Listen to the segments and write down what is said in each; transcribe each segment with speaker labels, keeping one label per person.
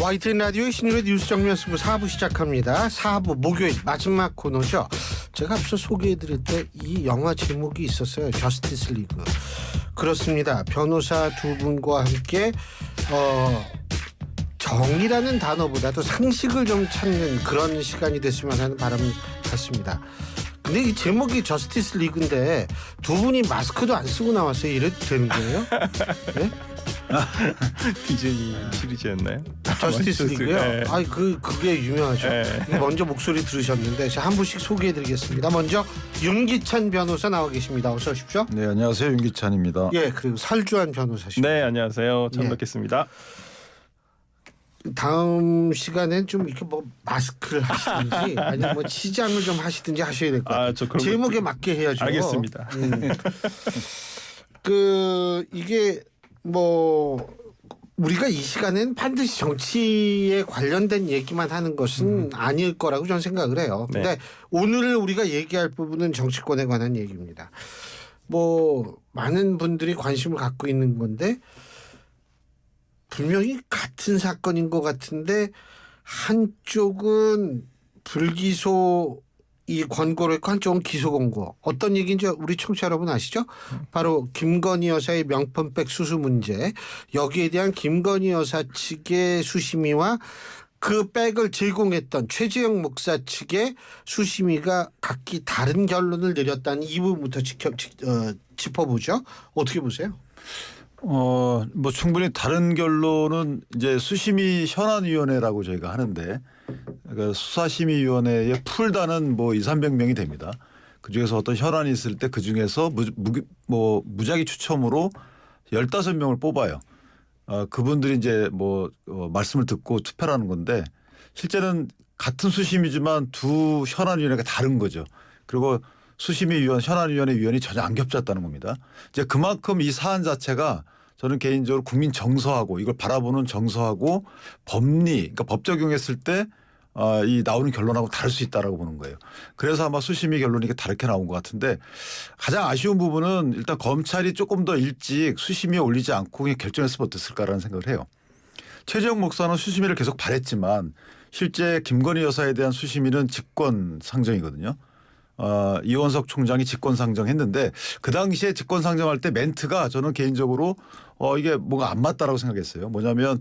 Speaker 1: YTN 라디오의 신율의 뉴스 정면수부 4부 시작합니다. 4부 목요일 마지막 코너죠. 제가 앞서 소개해드릴 때 이 영화 제목이 있었어요. 저스티스 리그. 그렇습니다. 변호사 두 분과 함께 정의라는 단어보다도 상식을 좀 찾는 그런 시간이 됐으면 하는 바람을 갖습니다. 근데 이 제목이 저스티스 리그인데 두 분이 마스크도 안 쓰고 나왔어요. 이래도 되는 거예요? 네?
Speaker 2: 디즈니 시리즈였나요?
Speaker 1: 저스티스 리그요?
Speaker 2: 네.
Speaker 1: 그게 유명하죠.
Speaker 2: 네.
Speaker 1: 먼저 목소리 들으셨는데 제가 한 분씩 소개해드리겠습니다. 먼저 윤기찬 변호사 나와 계십니다. 어서 오십시오.
Speaker 3: 네, 안녕하세요. 윤기찬입니다.
Speaker 1: 예, 그리고 설주한 변호사십니다.
Speaker 2: 네, 안녕하세요. 처음
Speaker 1: 예.
Speaker 2: 뵙겠습니다.
Speaker 1: 다음 시간엔 좀 이렇게 뭐 마스크를 하시든지 아니면 뭐 치장을 좀 하시든지 하셔야 될 것 같아요.
Speaker 2: 저 그런
Speaker 1: 제목에
Speaker 2: 것도...
Speaker 1: 맞게 해야죠.
Speaker 2: 알겠습니다.
Speaker 1: 이게 뭐 우리가 이 시간엔 반드시 정치에 관련된 얘기만 하는 것은 아닐 거라고 저는 생각을 해요. 근데
Speaker 2: 네.
Speaker 1: 오늘 우리가 얘기할 부분은 정치권에 관한 얘기입니다. 뭐 많은 분들이 관심을 갖고 있는 건데 분명히 같은 사건인 것 같은데 한쪽은 불기소 이 권고를 했고 한쪽은 기소 권고. 어떤 얘기인지 우리 청취자 여러분 아시죠? 바로 김건희 여사의 명품백 수수 문제. 여기에 대한 김건희 여사 측의 수심위와 그 백을 제공했던 최재형 목사 측의 수심위가 각기 다른 결론을 내렸다는 이 부분부터 짚어보죠. 어떻게 보세요?
Speaker 3: 뭐 충분히 다른 결론은 이제 수심위 현안위원회라고 저희가 하는데 그러니까 수사심의위원회에 풀단은 뭐 200~300명이 됩니다. 그 중에서 어떤 현안이 있을 때 그 중에서 무작위 추첨으로 15명을 뽑아요. 그분들이 이제 말씀을 듣고 투표를 하는 건데 실제는 같은 수심이지만 두 현안위원회가 다른 거죠. 그리고 수심위원, 현안위원회 위원이 전혀 안 겹쳤다는 겁니다. 이제 그만큼 이 사안 자체가 저는 개인적으로 국민 정서하고 이걸 바라보는 정서하고 법리, 그러니까 법 적용했을 때 이 나오는 결론하고 다를 수 있다라고 보는 거예요. 그래서 아마 수심위 결론이 다르게 나온 것 같은데 가장 아쉬운 부분은 일단 검찰이 조금 더 일찍 수심위에 올리지 않고 그냥 결정했으면 어땠을까라는 생각을 해요. 최재형 목사는 수심위를 계속 바랬지만 실제 김건희 여사에 대한 수심위는 직권상정이거든요. 이원석 총장이 직권상정했는데 그 당시에 직권상정할 때 멘트가 저는 개인적으로 이게 뭐가 안 맞다라고 생각했어요. 뭐냐면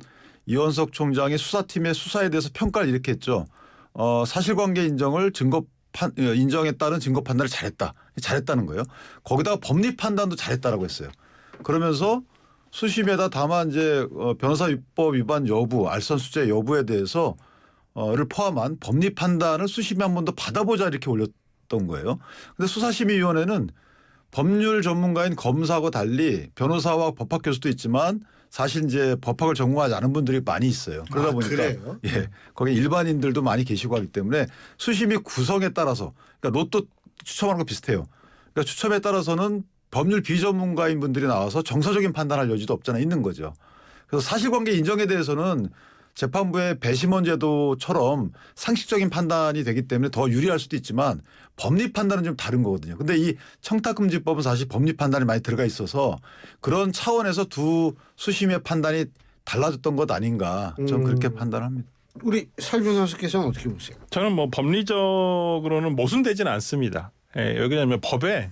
Speaker 3: 이원석 총장이 수사팀의 수사에 대해서 평가를 이렇게 했죠. 사실관계 인정을 인정에 따른 증거 판단을 잘했다는 거예요. 거기다가 법리 판단도 잘했다라고 했어요. 그러면서 수심에다 다만 이제 변호사 입법 위반 여부, 알선수재 여부에 대해서 를 포함한 법리 판단을 수심에 한 번 더 받아보자 이렇게 올렸던 거예요. 근데 수사심의위원회는 법률 전문가인 검사하고 달리 변호사와 법학 교수도 있지만 사실 이제 법학을 전공하지 않은 분들이 많이 있어요. 그러다 보니까
Speaker 1: 그래요?
Speaker 3: 예, 거기 일반인들도 많이 계시고 하기 때문에 수심위 구성에 따라서 그러니까 로또 추첨하는 거 비슷해요. 그러니까 추첨에 따라서는 법률 비전문가인 분들이 나와서 정서적인 판단할 여지도 없잖아 있는 거죠. 그래서 사실관계 인정에 대해서는 재판부의 배심원 제도처럼 상식적인 판단이 되기 때문에 더 유리할 수도 있지만 법리 판단은 좀 다른 거거든요. 근데 이 청탁금지법은 사실 법리 판단이 많이 들어가 있어서 그런 차원에서 두 수심의 판단이 달라졌던 것 아닌가 저는 그렇게 판단합니다.
Speaker 1: 우리 설 변호사께서는 어떻게 보세요?
Speaker 2: 저는 뭐 법리적으로는 모순되지는 않습니다. 예, 왜냐하면 법에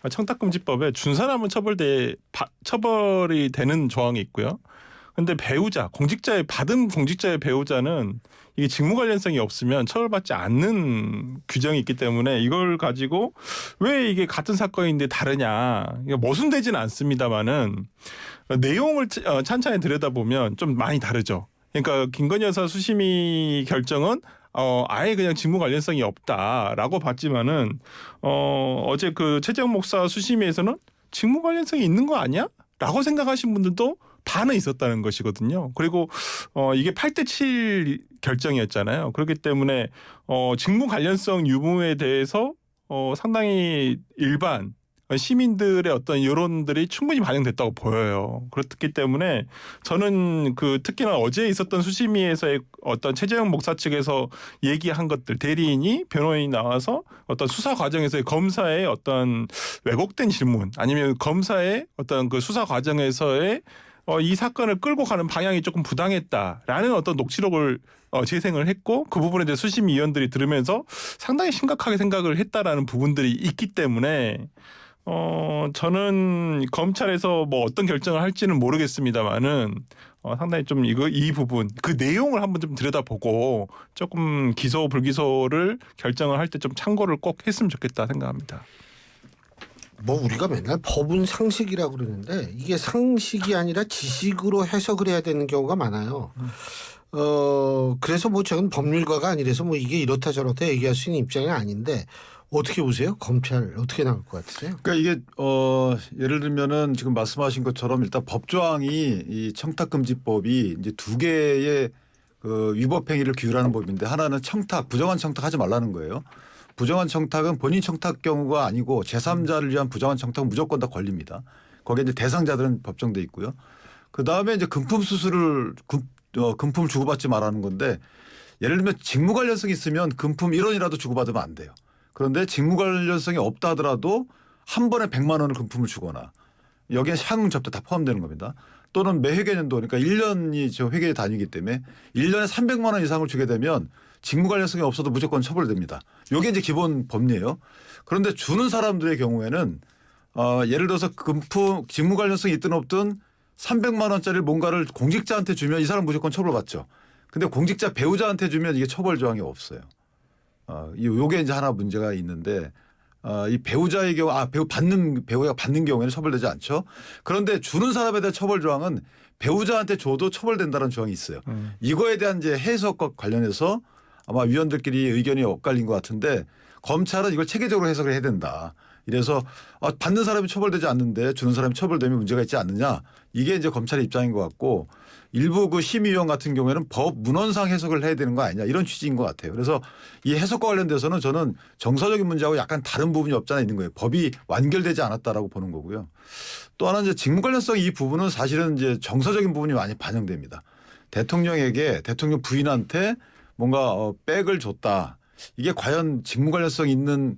Speaker 2: 청탁금지법에 준사람은 처벌이 되는 조항이 있고요. 근데 배우자, 받은 공직자의 배우자는 이게 직무 관련성이 없으면 처벌받지 않는 규정이 있기 때문에 이걸 가지고 왜 이게 같은 사건인데 다르냐. 이게 모순되지는 않습니다만은 내용을 찬찬히 들여다보면 좀 많이 다르죠. 그러니까 김건희 여사 수심위 결정은 아예 그냥 직무 관련성이 없다라고 봤지만은 어제 그 최재형 목사 수심위에서는 직무 관련성이 있는 거 아니야? 라고 생각하신 분들도 반은 있었다는 것이거든요. 그리고 이게 8대7 결정이었잖아요. 그렇기 때문에 직무 관련성 유무에 대해서 상당히 일반 시민들의 어떤 여론들이 충분히 반영됐다고 보여요. 그렇기 때문에 저는 특히나 어제 있었던 수심위에서의 어떤 최재형 목사 측에서 얘기한 것들, 대리인이 변호인이 나와서 어떤 수사 과정에서의 검사의 어떤 왜곡된 질문 아니면 검사의 어떤 그 수사 과정에서의 이 사건을 끌고 가는 방향이 조금 부당했다라는 어떤 녹취록을 재생을 했고 그 부분에 대해 수심위원들이 들으면서 상당히 심각하게 생각을 했다라는 부분들이 있기 때문에 저는 검찰에서 뭐 어떤 결정을 할지는 모르겠습니다만은 상당히 좀 이 부분 그 내용을 한번 좀 들여다보고 조금 기소 불기소를 결정을 할 때 좀 참고를 꼭 했으면 좋겠다 생각합니다.
Speaker 1: 뭐 우리가 맨날 법은 상식이라고 그러는데 이게 상식이 아니라 지식으로 해석을 해야 되는 경우가 많아요. 그래서 뭐 저는 법률가가 아니라서 뭐 이게 이렇다 저렇다 얘기할 수 있는 입장이 아닌데 어떻게 보세요? 검찰 어떻게 나올 것 같으세요?
Speaker 3: 그러니까 이게 예를 들면은 지금 말씀하신 것처럼 일단 법조항이 이 청탁금지법이 이제 두 개의 그 위법 행위를 규율하는 법인데 하나는 청탁, 부정한 청탁하지 말라는 거예요. 부정한 청탁은 본인 청탁 경우가 아니고 제3자를 위한 부정한 청탁은 무조건 다 걸립니다. 거기에 이제 대상자들은 법정돼 있고요. 그 다음에 이제 금품 수수를 금품을 주고받지 말라는 건데 예를 들면 직무 관련성이 있으면 금품 1원이라도 주고받으면 안 돼요. 그런데 직무 관련성이 없다 하더라도 한 번에 100만 원을 금품을 주거나 여기에 향응 접대 다 포함되는 겁니다. 또는 매 회계년도 그러니까 1년이 저 회계 단위이기 때문에 1년에 300만 원 이상을 주게 되면 직무 관련성이 없어도 무조건 처벌됩니다. 이게 이제 기본 법리예요. 그런데 주는 사람들의 경우에는 예를 들어서 금품 직무 관련성이 있든 없든 300만 원짜리 뭔가를 공직자한테 주면 이 사람 무조건 처벌받죠. 근데 공직자 배우자한테 주면 이게 처벌 조항이 없어요. 요게 이제 하나 문제가 있는데 이 배우자의 경우 배우가 받는 경우에는 처벌되지 않죠. 그런데 주는 사람에 대한 처벌 조항은 배우자한테 줘도 처벌된다는 조항이 있어요. 이거에 대한 이제 해석과 관련해서 아마 위원들끼리 의견이 엇갈린 것 같은데 검찰은 이걸 체계적으로 해석을 해야 된다. 이래서 받는 사람이 처벌되지 않는데 주는 사람이 처벌되면 문제가 있지 않느냐. 이게 이제 검찰의 입장인 것 같고 일부 그 심의위원 같은 경우에는 법 문헌상 해석을 해야 되는 거 아니냐 이런 취지인 것 같아요. 그래서 이 해석과 관련돼서는 저는 정서적인 문제하고 약간 다른 부분이 없지 않아 있는 거예요. 법이 완결되지 않았다라고 보는 거고요. 또 하나 이제 직무 관련성 이 부분은 사실은 이제 정서적인 부분이 많이 반영됩니다. 대통령에게 대통령 부인한테 뭔가 백을 줬다. 이게 과연 직무 관련성 있는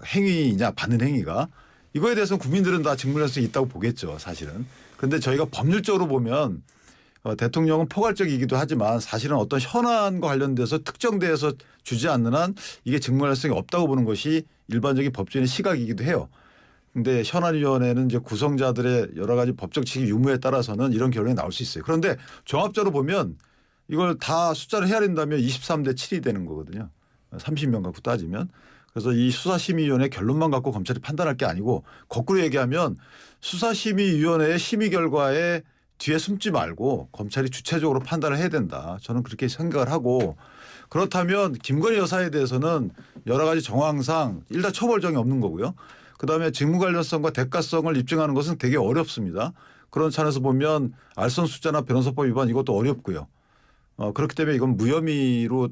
Speaker 3: 행위냐 받는 행위가 이거에 대해서는 국민들은 다 직무 관련성이 있다고 보겠죠 사실은. 그런데 저희가 법률적으로 보면 대통령은 포괄적이기도 하지만 사실은 어떤 현안과 관련돼서 특정대에서 주지 않는 한 이게 직무 관련성이 없다고 보는 것이 일반적인 법조인의 시각이기도 해요. 근데 현안위원회는 이제 구성자들의 여러 가지 법적 취지 유무에 따라서는 이런 결론이 나올 수 있어요. 그런데 종합적으로 보면 이걸 다 숫자를 헤아린다면 23대 7이 되는 거거든요. 30명 갖고 따지면. 그래서 이 수사심의위원회 결론만 갖고 검찰이 판단할 게 아니고 거꾸로 얘기하면 수사심의위원회의 심의 결과에 뒤에 숨지 말고 검찰이 주체적으로 판단을 해야 된다. 저는 그렇게 생각을 하고 그렇다면 김건희 여사에 대해서는 여러 가지 정황상 일단 처벌정이 없는 거고요. 그다음에 직무 관련성과 대가성을 입증하는 것은 되게 어렵습니다. 그런 차원에서 보면 알선수재나 변호사법 위반 이것도 어렵고요. 그렇기 때문에 이건 무혐의로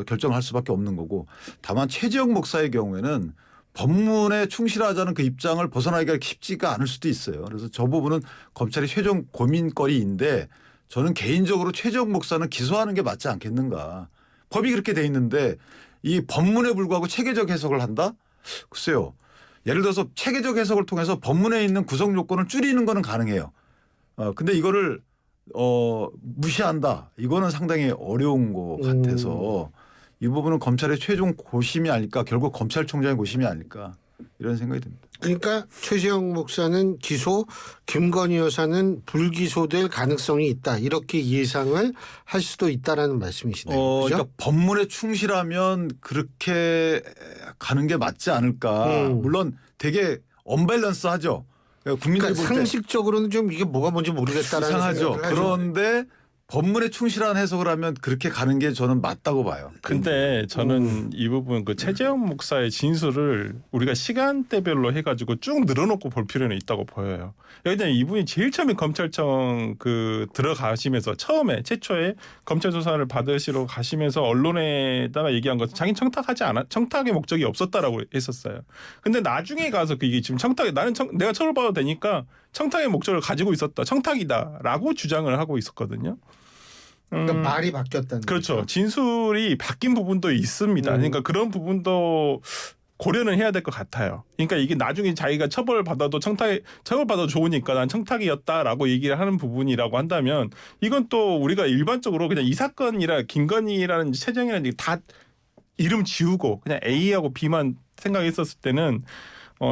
Speaker 3: 결정할 수밖에 없는 거고 다만 최재형 목사의 경우에는 법문에 충실하자는 그 입장을 벗어나기가 쉽지가 않을 수도 있어요. 그래서 저 부분은 검찰이 최종 고민거리인데 저는 개인적으로 최재형 목사는 기소하는 게 맞지 않겠는가. 법이 그렇게 돼 있는데 이 법문에 불구하고 체계적 해석을 한다? 글쎄요. 예를 들어서 체계적 해석을 통해서 법문에 있는 구성 요건을 줄이는 거는 가능해요. 근데 이거를 무시한다. 이거는 상당히 어려운 것 같아서 이 부분은 검찰의 최종 고심이 아닐까. 결국 검찰총장의 고심이 아닐까. 이런 생각이 듭니다.
Speaker 1: 그러니까 최재형 목사는 기소, 김건희 여사는 불기소될 가능성이 있다. 이렇게 예상을 할 수도 있다라는 말씀이시네요. 그렇죠?
Speaker 3: 그러니까 법문에 충실하면 그렇게 가는 게 맞지 않을까. 물론 되게 언밸런스하죠. 국민들이
Speaker 1: 그러니까
Speaker 3: 볼 때
Speaker 1: 상식적으로는 좀 이게 뭐가 뭔지 모르겠다라는
Speaker 3: 이상하죠.
Speaker 1: 생각을 하죠.
Speaker 3: 그런데 법문에 충실한 해석을 하면 그렇게 가는 게 저는 맞다고 봐요.
Speaker 2: 근데 저는 이 부분 그 최재형 목사의 진술을 우리가 시간대별로 해가지고 쭉 늘어놓고 볼 필요는 있다고 보여요. 왜냐면 이분이 제일 처음에 검찰청 들어가시면서 최초에 검찰 조사를 받으시러 가시면서 언론에다가 얘기한 것은 자기 청탁의 목적이 없었다라고 했었어요. 근데 나중에 가서 이게 지금 내가 처벌받아도 되니까 청탁의 목적을 가지고 있었다. 청탁이다라고 주장을 하고 있었거든요.
Speaker 1: 그러니까 말이 바뀌었다는
Speaker 2: 그렇죠.
Speaker 1: 거죠.
Speaker 2: 진술이 바뀐 부분도 있습니다. 그러니까 그런 부분도 고려는 해야 될 것 같아요. 그러니까 이게 나중에 자기가 처벌받아도 좋으니까 난 청탁이었다라고 얘기를 하는 부분이라고 한다면 이건 또 우리가 일반적으로 그냥 이 사건이라 김건희라는 최재형이라는 다 이름 지우고 그냥 A하고 B만 생각했었을 때는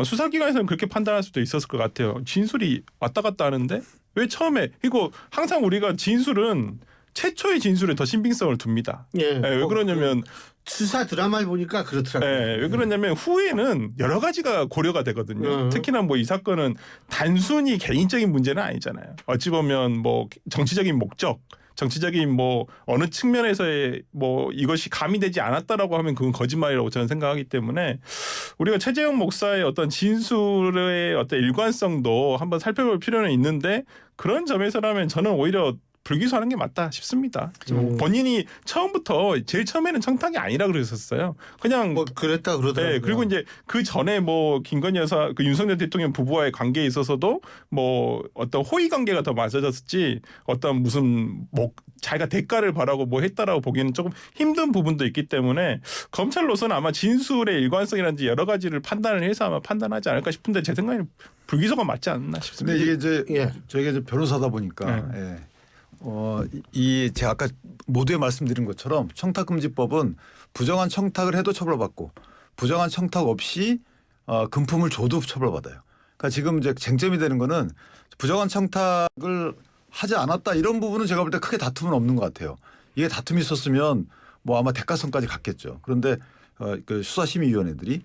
Speaker 2: 수사기관에서는 그렇게 판단할 수도 있었을 것 같아요. 진술이 왔다 갔다 하는데 왜 처음에 이거 항상 우리가 진술은 최초의 진술에 더 신빙성을 둡니다.
Speaker 1: 예.
Speaker 2: 왜 그러냐면
Speaker 1: 수사 드라마를 보니까 그렇더라고요.
Speaker 2: 왜 그러냐면 후에는 여러 가지가 고려가 되거든요. 특히나 뭐 이 사건은 단순히 개인적인 문제는 아니잖아요. 어찌 보면 뭐 정치적인 목적, 정치적인 뭐 어느 측면에서의 뭐 이것이 가미되지 않았다라고 하면 그건 거짓말이라고 저는 생각하기 때문에 우리가 최재형 목사의 어떤 진술의 어떤 일관성도 한번 살펴볼 필요는 있는데 그런 점에서라면 저는 오히려 불기소하는 게 맞다 싶습니다. 본인이 처음부터 제일 처음에는 청탁이 아니라 그랬었어요. 그냥
Speaker 1: 뭐 그랬다 그러더라고요.
Speaker 2: 네, 그리고 이제 그 전에 뭐 김건희 여사, 그 윤석열 대통령 부부와의 관계에 있어서도 뭐 어떤 호의 관계가 더 맞아졌지 어떤 무슨 뭐 자기가 대가를 바라고 뭐 했다라고 보기에는 조금 힘든 부분도 있기 때문에 검찰로서는 아마 진술의 일관성이라든지 여러 가지를 판단을 해서 아마 판단하지 않을까 싶은데 제 생각에는 불기소가 맞지 않나 싶습니다.
Speaker 3: 근데 이게 이제
Speaker 1: 예.
Speaker 3: 저희가 이제 변호사다 보니까 이 제가 아까 모두에 말씀드린 것처럼 청탁금지법은 부정한 청탁을 해도 처벌받고 부정한 청탁 없이 금품을 줘도 처벌받아요. 그러니까 지금 이제 쟁점이 되는 거는 부정한 청탁을 하지 않았다 이런 부분은 제가 볼 때 크게 다툼은 없는 것 같아요. 이게 다툼이 있었으면 뭐 아마 대가성까지 갔겠죠. 그런데 그 수사심의위원회들이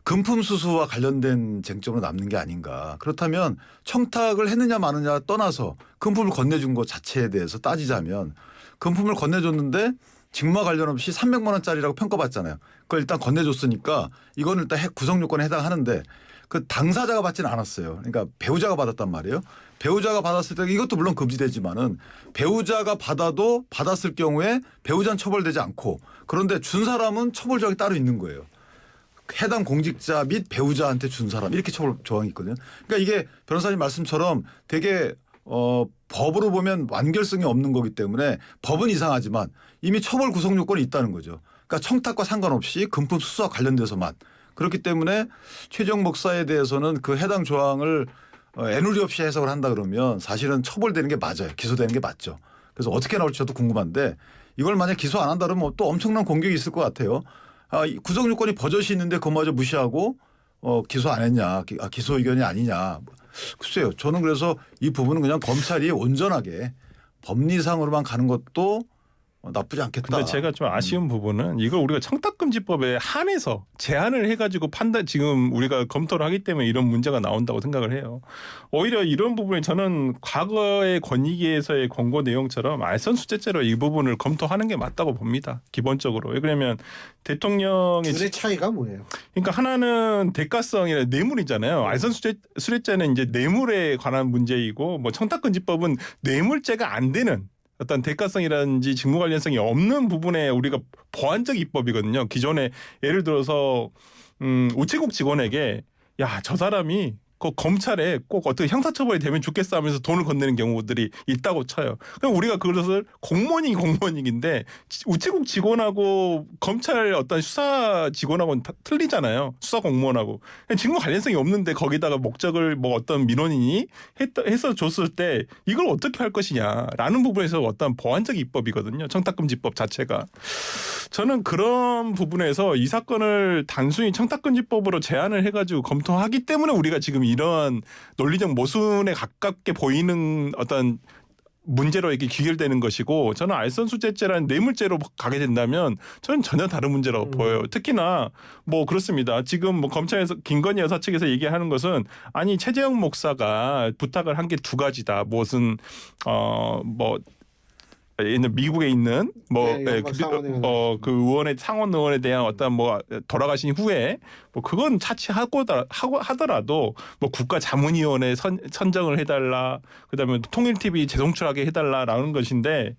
Speaker 3: 금품 수수와 관련된 쟁점으로 남는 게 아닌가. 그렇다면 청탁을 했느냐 마느냐 떠나서 금품을 건네준 것 자체에 대해서 따지자면 금품을 건네줬는데 직무와 관련 없이 300만 원짜리라고 평가받잖아요. 그걸 일단 건네줬으니까 이거는 일단 구성 요건에 해당하는데 그 당사자가 받지는 않았어요. 그러니까 배우자가 받았단 말이에요. 배우자가 받았을 때 이것도 물론 금지되지만은 배우자가 받았을 경우에 배우자는 처벌되지 않고 그런데 준 사람은 처벌 조항이 따로 있는 거예요. 해당 공직자 및 배우자한테 준 사람 이렇게 처벌 조항이 있거든요. 그러니까 이게 변호사님 말씀처럼 되게 법으로 보면 완결성이 없는 거기 때문에 법은 이상하지만 이미 처벌 구성 요건이 있다는 거죠. 그러니까 청탁과 상관없이 금품 수수와 관련돼서만 그렇기 때문에 최재형 목사에 대해서는 그 해당 조항을 애누리 없이 해석을 한다 그러면 사실은 처벌되는 게 맞아요. 기소되는 게 맞죠. 그래서 어떻게 나올지 저도 궁금한데 이걸 만약 기소 안 한다 그러면 또 엄청난 공격이 있을 것 같아요. 구성 요건이 버젓이 있는데 그거마저 무시하고 기소 안 했냐, 기소 의견이 아니냐. 글쎄요. 저는 그래서 이 부분은 그냥 검찰이 온전하게 법리상으로만 가는 것도 나쁘지 않겠다.
Speaker 2: 근데 제가 좀 아쉬운 부분은 이걸 우리가 청탁금지법에 한해서 제한을 해가지고 지금 우리가 검토를 하기 때문에 이런 문제가 나온다고 생각을 해요. 오히려 이런 부분에 저는 과거의 권익위에서의 권고 내용처럼 알선수재죄로 이 부분을 검토하는 게 맞다고 봅니다. 기본적으로. 왜 그러면 대통령의
Speaker 1: 둘의 차이가 뭐예요?
Speaker 2: 그러니까 하나는 대가성이나 뇌물이잖아요. 알선수재죄는 이제 뇌물에 관한 문제이고 뭐 청탁금지법은 뇌물죄가 안 되는 어떤 대가성이라든지 직무 관련성이 없는 부분에 우리가 보완적 입법이거든요. 기존에 예를 들어서 우체국 직원에게 야, 저 사람이 그 검찰에 꼭 어떻게 형사처벌이 되면 좋겠어 하면서 돈을 건네는 경우들이 있다고 쳐요. 그럼 우리가 그것을 공무원인데 우체국 직원하고 검찰 어떤 수사 직원하고는 다 틀리잖아요. 수사 공무원하고. 직무 관련성이 없는데 거기다가 목적을 뭐 어떤 민원인이 해서 줬을 때 이걸 어떻게 할 것이냐라는 부분에서 어떤 보완적 입법이거든요. 청탁금지법 자체가. 저는 그런 부분에서 이 사건을 단순히 청탁금지법으로 제한을 해가지고 검토하기 때문에 우리가 지금 이런 논리적 모순에 가깝게 보이는 어떤 문제로 이렇게 귀결되는 것이고 저는 알선수재죄라는 뇌물죄로 가게 된다면 저는 전혀 다른 문제라고 보여요. 특히나 뭐 그렇습니다. 지금 뭐 검찰에서 김건희 여사 측에서 얘기하는 것은 아니 최재형 목사가 부탁을 한 게 두 가지다. 무슨 뭐 미국에 있는 뭐 그 의원의 상원 의원에 대한 어떤 뭐 돌아가신 후에 뭐 그건 하더라도 뭐 국가자문위원회 선정을 해달라 그다음에 통일TV 재송출하게 해달라라는 것인데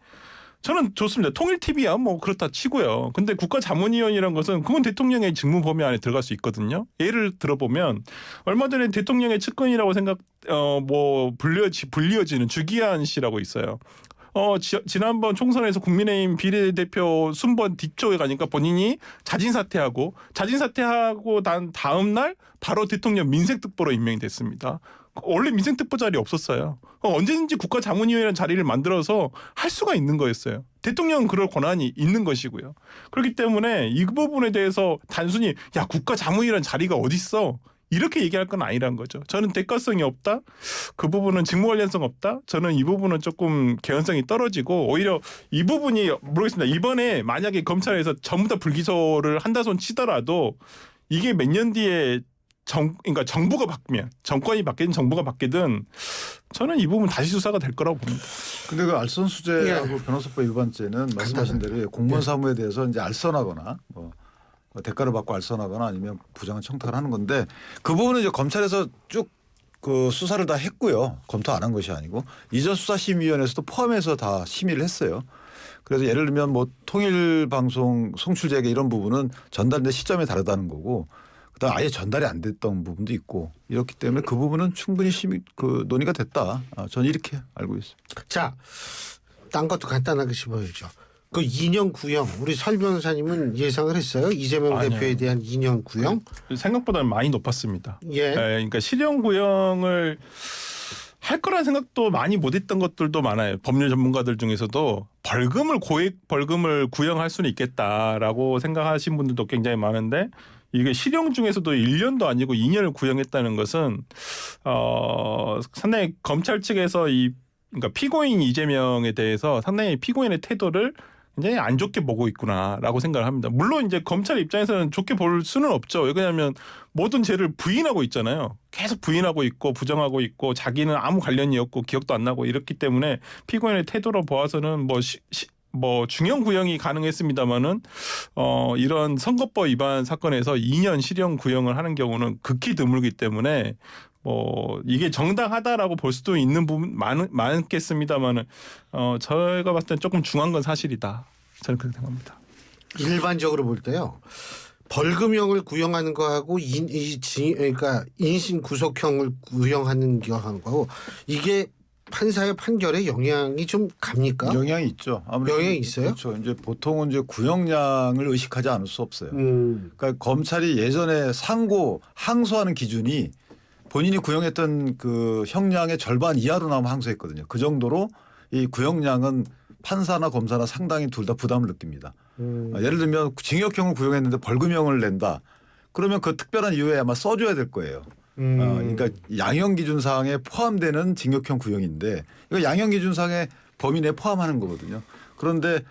Speaker 2: 저는 좋습니다. 통일TV야 뭐 그렇다 치고요. 근데 국가자문위원이라는 것은 그건 대통령의 직무 범위 안에 들어갈 수 있거든요. 예를 들어보면 얼마 전에 대통령의 측근이라고 불리어지는 주기한 씨라고 있어요. 지난번 총선에서 국민의힘 비례대표 순번 뒷쪽에 가니까 본인이 자진 사퇴하고 난 다음 날 바로 대통령 민생특보로 임명이 됐습니다. 원래 민생특보 자리 없었어요. 언제든지 국가자문위원회라는 자리를 만들어서 할 수가 있는 거였어요. 대통령은 그럴 권한이 있는 것이고요. 그렇기 때문에 이 부분에 대해서 단순히 야 국가자문위라는 자리가 어딨어 이렇게 얘기할 건 아니란 거죠. 저는 대가성이 없다. 그 부분은 직무 관련성 없다. 저는 이 부분은 조금 개연성이 떨어지고 오히려 이 부분이 모르겠습니다. 이번에 만약에 검찰에서 전부 다 불기소를 한다 손 치더라도 이게 몇 년 뒤에 그러니까 정부가 바뀌면 정권이 바뀌든 정부가 바뀌든 저는 이 부분 다시 수사가 될 거라고 봅니다.
Speaker 3: 근데 그 알선수재하고 변호사법 일반죄는 말씀하신 대로 공무원 사무에 대해서 이제 알선하거나 뭐 대가를 받고 알선하거나 아니면 부당한 청탁을 하는 건데 그 부분은 이제 검찰에서 쭉 그 수사를 다 했고요. 검토 안 한 것이 아니고 이전 수사심의위원회에서도 포함해서 다 심의를 했어요. 그래서 예를 들면 뭐 통일방송 송출재개 이런 부분은 전달된 시점이 다르다는 거고 그다음 아예 전달이 안 됐던 부분도 있고 이렇기 때문에 그 부분은 충분히 논의가 됐다. 저는 이렇게 알고 있습니다.
Speaker 1: 자, 딴 것도 간단하게 짚어야죠. 그 2년 구형 우리 설 변호사님은 예상을 했어요? 이재명
Speaker 2: 아니요.
Speaker 1: 대표에 대한 2년 구형?
Speaker 2: 생각보다는 많이 높았습니다.
Speaker 1: 예.
Speaker 2: 그러니까 실형 구형을 할 거란 생각도 많이 못했던 것들도 많아요. 법률 전문가들 중에서도 고액 벌금을 구형할 수는 있겠다라고 생각하신 분들도 굉장히 많은데 이게 실형 중에서도 1년도 아니고 2년을 구형했다는 것은 상당히 검찰 측에서 그러니까 피고인 이재명에 대해서 상당히 피고인의 태도를 굉장히 안 좋게 보고 있구나라고 생각을 합니다. 물론 이제 검찰 입장에서는 좋게 볼 수는 없죠. 왜냐하면 모든 죄를 부인하고 있잖아요. 계속 부인하고 있고 부정하고 있고 자기는 아무 관련이 없고 기억도 안 나고 이렇기 때문에 피고인의 태도로 보아서는 뭐 중형 구형이 가능했습니다마는 이런 선거법 위반 사건에서 2년 실형 구형을 하는 경우는 극히 드물기 때문에 뭐 이게 정당하다라고 볼 수도 있는 부분 많겠습니다마는 저희가 봤을 땐 조금 중한 건 사실이다. 저는 그렇게 생각합니다.
Speaker 1: 일반적으로 볼 때요. 벌금형을 구형하는 거하고 그러니까 인신 구속형을 구형하는 거하고 이게 판사의 판결에 영향이 좀 갑니까?
Speaker 3: 영향이 있죠. 아무래도
Speaker 1: 영향이 있어요?
Speaker 3: 그렇죠. 이제 보통은 이제 구형량을 의식하지 않을 수 없어요. 그러니까 검찰이 예전에 항소하는 기준이 본인이 구형했던 그 형량의 절반 이하로 나오면 항소했거든요. 그 정도로 이 구형량은 판사나 검사나 상당히 둘 다 부담을 느낍니다. 예를 들면 징역형을 구형했는데 벌금형을 낸다. 그러면 그 특별한 이유에 아마 써줘야 될 거예요. 그러니까 양형 기준상에 포함되는 징역형 구형인데 이거 양형 기준상의 범위 내에 포함하는 거거든요. 그런데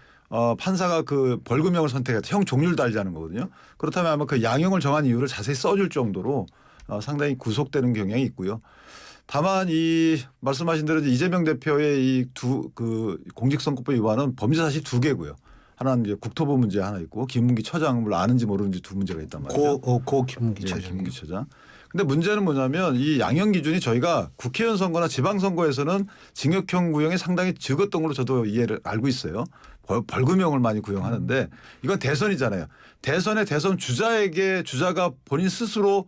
Speaker 3: 판사가 그 벌금형을 선택해서 형 종류를 달리하는 거거든요. 그렇다면 아마 그 양형을 정한 이유를 자세히 써줄 정도로 상당히 구속되는 경향이 있고요. 다만 이 말씀하신 대로 이재명 대표의 이 그 공직선거법 위반은 범죄 사실 2개고요. 하나는 이제 국토부 문제 하나 있고 김문기 처장을 아는지 모르는지 2 문제가 있단 말이죠.
Speaker 1: 고 김문기 처장.
Speaker 3: 김문기 처장. 근데 문제는 뭐냐면 이 양형 기준이 저희가 국회의원 선거나 지방선거에서는 징역형 구형이 상당히 적었던 걸로 저도 알고 있어요. 벌금형을 많이 구형하는데 이건 대선이잖아요. 대선에 대선 주자가 본인 스스로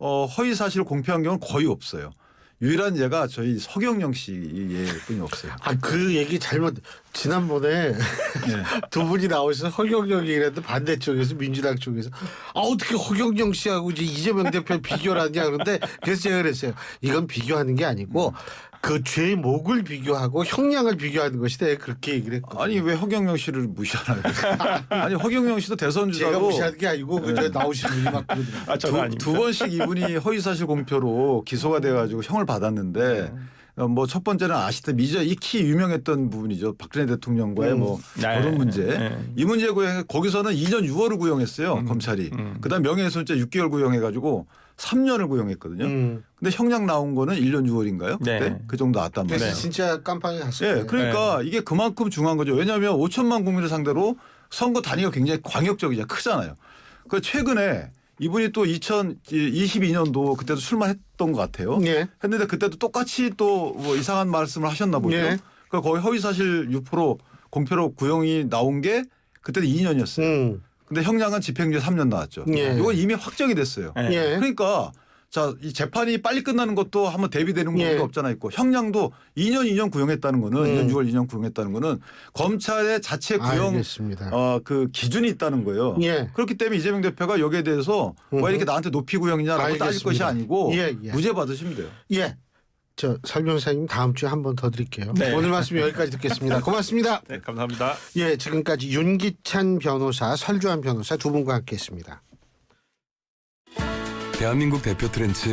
Speaker 3: 허위 사실을 공표한 경우는 거의 없어요. 유일한 예가 저희 서경영 씨의 뿐이 없어요.
Speaker 1: 그 얘기 지난번에
Speaker 3: 네.
Speaker 1: 두 분이 나오셔서 허경영이라도 반대쪽에서 민주당 쪽에서 어떻게 허경영 씨하고 이제 이재명 대표 비교를 하냐 그런데 그래서 제가 그랬어요. 이건 비교하는 게 아니고 그 죄목을 비교하고 형량을 비교하는 것이다. 그렇게 얘기를 했거든요.
Speaker 3: 아니 왜 허경영 씨를 무시하나요? 아니 허경영 씨도 대선 주자로
Speaker 1: 제가 무시하는 게 아니고 그저 나오신 분이 막 그러더라고요.
Speaker 2: 저는 아닙니다.
Speaker 3: 두 번씩 이분이 허위사실 공표로 기소가 돼가지고 형을 받았는데 뭐 첫 번째는 아시다시피 익히 유명했던 부분이죠. 박근혜 대통령과의 뭐 결혼 문제. 이 문제 구형 거기서는 2년 6월을 구형했어요. 검찰이. 그다음 명예훼손죄 6개월 구형해가지고 3년을 구형했거든요. 근데 형량 나온 거는 1년 6월인가요? 그때
Speaker 2: 네.
Speaker 3: 그 정도 나왔단 말이에요.
Speaker 1: 그래서 진짜 깜빵에 갔어요.
Speaker 3: 예, 그러니까 이게 그만큼 중요한 거죠. 왜냐하면 5천만 국민을 상대로 선거 단위가 굉장히 광역적이죠. 크잖아요. 그 최근에 이분이 또 2022년도 그때도 출마했던 것 같아요.
Speaker 1: 네.
Speaker 3: 했는데 그때도 똑같이 또 뭐 이상한 말씀을 하셨나 보죠.
Speaker 1: 네.
Speaker 3: 그러니까 거의 허위사실 유포로 공표로 구형이 나온 게 그때도 2년이었어요. 근데 형량은 집행유예 3년 나왔죠.
Speaker 1: 예.
Speaker 3: 이건 이미 확정이 됐어요.
Speaker 1: 예.
Speaker 3: 그러니까 자, 이 재판이 빨리 끝나는 것도 한번 대비되는 것도
Speaker 1: 예.
Speaker 3: 없잖아 있고 형량도 2년 구형했다는 거는 2년 6월 2년 구형했다는 거는 검찰의 자체 구형
Speaker 1: 알겠습니다.
Speaker 3: 그 기준이 있다는 거예요.
Speaker 1: 예.
Speaker 3: 그렇기 때문에 이재명 대표가 여기에 대해서 왜 이렇게 나한테 높이 구형이냐라고 따질
Speaker 1: 알겠습니다.
Speaker 3: 것이 아니고
Speaker 1: 예, 예.
Speaker 3: 무죄 받으시면 돼요.
Speaker 1: 예. 설 변호사님 다음 주에 한 번 더 드릴게요.
Speaker 2: 네.
Speaker 1: 오늘 말씀 여기까지 듣겠습니다. 고맙습니다.
Speaker 2: 네, 감사합니다.
Speaker 1: 예, 지금까지 윤기찬 변호사, 설주환 변호사 두 분과 함께했습니다.
Speaker 4: 대한민국 대표 트렌치